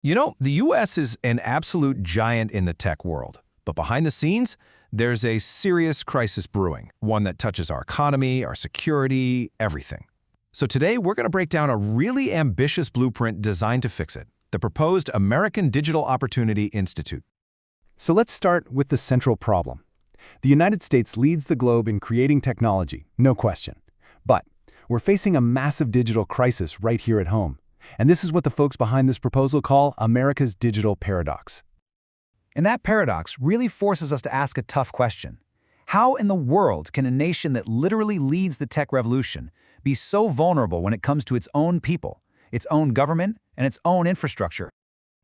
You know, the U.S. is an absolute giant in the tech world. But behind the scenes, there's a serious crisis brewing, one that touches our economy, our security, everything. So today, we're going to break down a really ambitious blueprint designed to fix it, the proposed American Digital Opportunity Institute. So let's start with the central problem. The United States leads the globe in creating technology, no question. But we're facing a massive digital crisis right here at home. And this is what the folks behind this proposal call America's digital paradox. And that paradox really forces us to ask a tough question. How in the world can a nation that literally leads the tech revolution be so vulnerable when it comes to its own people, its own government, and its own infrastructure?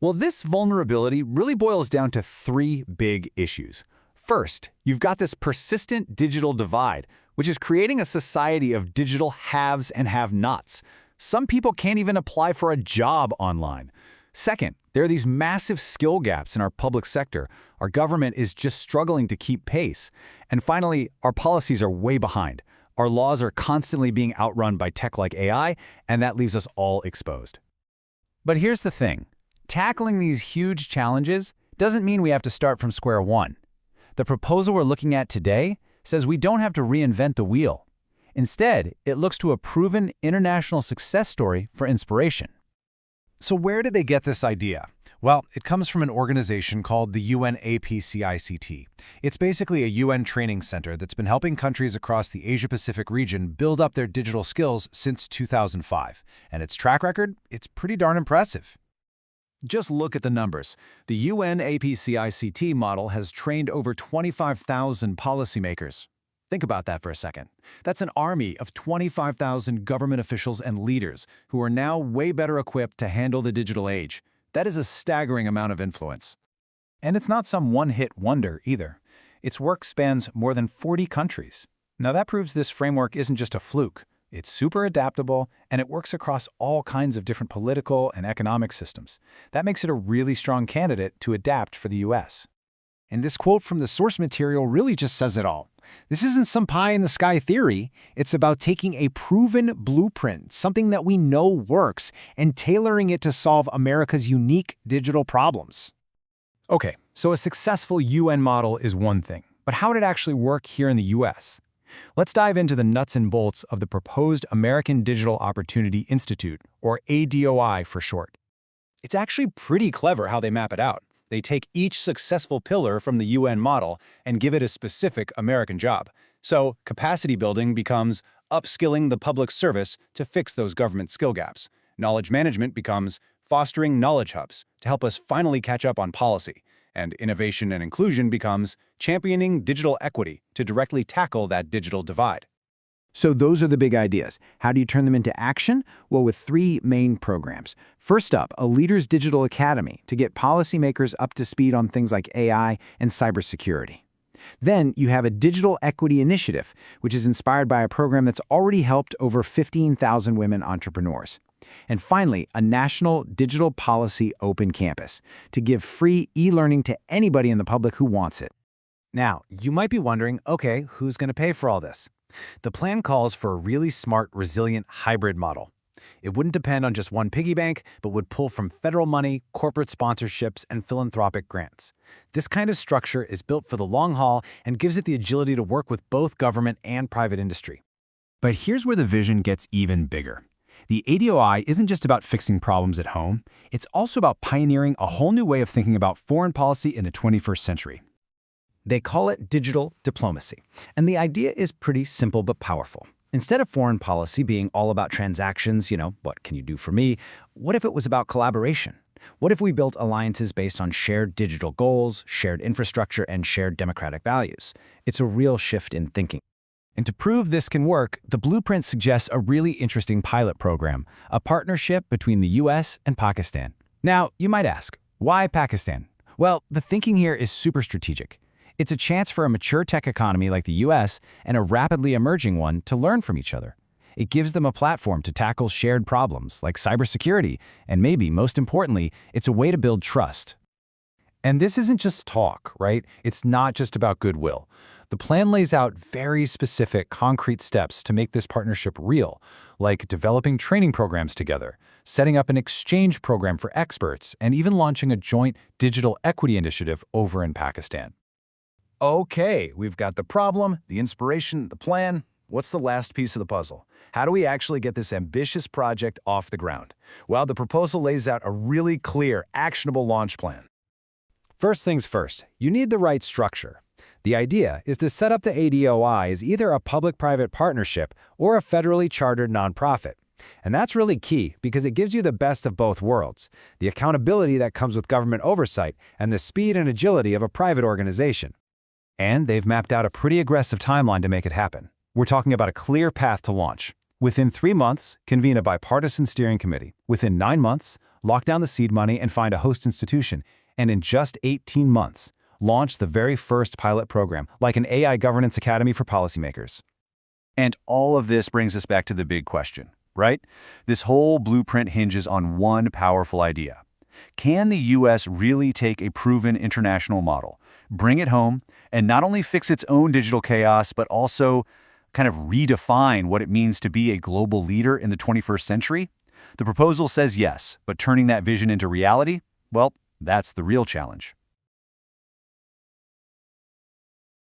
Well, this vulnerability really boils down to three big issues. First, you've got this persistent digital divide, which is creating a society of digital haves and have-nots. Some people can't even apply for a job online. Second, there are these massive skill gaps in our public sector. Our government is just struggling to keep pace. And finally, our policies are way behind. Our laws are constantly being outrun by tech like AI, and that leaves us all exposed. But here's the thing. Tackling these huge challenges doesn't mean we have to start from square one. The proposal we're looking at today says we don't have to reinvent the wheel. Instead, it looks to a proven international success story for inspiration. So where did they get this idea? Well, it comes from an organization called the UNAPCICT. It's basically a UN training center that's been helping countries across the Asia-Pacific region build up their digital skills since 2005. And its track record, it's pretty darn impressive. Just look at the numbers. The UNAPCICT model has trained over 25,000 policymakers. Think about that for a second. That's an army of 25,000 government officials and leaders who are now way better equipped to handle the digital age. That is a staggering amount of influence. And it's not some one-hit wonder either. Its work spans more than 40 countries. Now that proves this framework isn't just a fluke. It's super adaptable, and it works across all kinds of different political and economic systems. That makes it a really strong candidate to adapt for the U.S. And this quote from the source material really just says it all. This isn't some pie-in-the-sky theory. It's about taking a proven blueprint, something that we know works, and tailoring it to solve America's unique digital problems. Okay, so a successful UN model is one thing, but how did it actually work here in the U.S.? Let's dive into the nuts and bolts of the proposed American Digital Opportunity Institute, or ADOI for short. It's actually pretty clever how they map it out. They take each successful pillar from the UN model and give it a specific American job. So capacity building becomes upskilling the public service to fix those government skill gaps. Knowledge management becomes fostering knowledge hubs to help us finally catch up on policy. And innovation and inclusion becomes championing digital equity to directly tackle that digital divide. So those are the big ideas. How do you turn them into action? Well, with three main programs. First up, a Leaders Digital Academy to get policymakers up to speed on things like AI and cybersecurity. Then you have a Digital Equity Initiative, which is inspired by a program that's already helped over 15,000 women entrepreneurs. And finally, a National Digital Policy Open Campus to give free e-learning to anybody in the public who wants it. Now, you might be wondering, okay, who's going to pay for all this? The plan calls for a really smart, resilient hybrid model. It wouldn't depend on just one piggy bank, but would pull from federal money, corporate sponsorships, and philanthropic grants. This kind of structure is built for the long haul and gives it the agility to work with both government and private industry. But here's where the vision gets even bigger. The ADOI isn't just about fixing problems at home. It's also about pioneering a whole new way of thinking about foreign policy in the 21st century. They call it digital diplomacy. And the idea is pretty simple but powerful. Instead of foreign policy being all about transactions, what can you do for me? What if it was about collaboration? What if we built alliances based on shared digital goals, shared infrastructure, and shared democratic values? It's a real shift in thinking. And to prove this can work, the blueprint suggests a really interesting pilot program, a partnership between the U.S. and Pakistan. Now, you might ask, why Pakistan? Well, the thinking here is super strategic. It's a chance for a mature tech economy like the U.S. and a rapidly emerging one to learn from each other. It gives them a platform to tackle shared problems like cybersecurity, and maybe, most importantly, it's a way to build trust. And this isn't just talk, right? It's not just about goodwill. The plan lays out very specific, concrete steps to make this partnership real, like developing training programs together, setting up an exchange program for experts, and even launching a joint digital equity initiative over in Pakistan. Okay, we've got the problem, the inspiration, the plan. What's the last piece of the puzzle? How do we actually get this ambitious project off the ground? Well, the proposal lays out a really clear, actionable launch plan. First things first, you need the right structure. The idea is to set up the ADOI as either a public-private partnership or a federally chartered nonprofit. And that's really key because it gives you the best of both worlds, the accountability that comes with government oversight and the speed and agility of a private organization. And they've mapped out a pretty aggressive timeline to make it happen. We're talking about a clear path to launch. Within 3 months, convene a bipartisan steering committee. Within 9 months, lock down the seed money and find a host institution. And in just 18 months, launch the very first pilot program, like an AI governance academy for policymakers. And all of this brings us back to the big question, right? This whole blueprint hinges on one powerful idea. Can the U.S. really take a proven international model, bring it home, and not only fix its own digital chaos, but also kind of redefine what it means to be a global leader in the 21st century? The proposal says yes, but turning that vision into reality, well, that's the real challenge.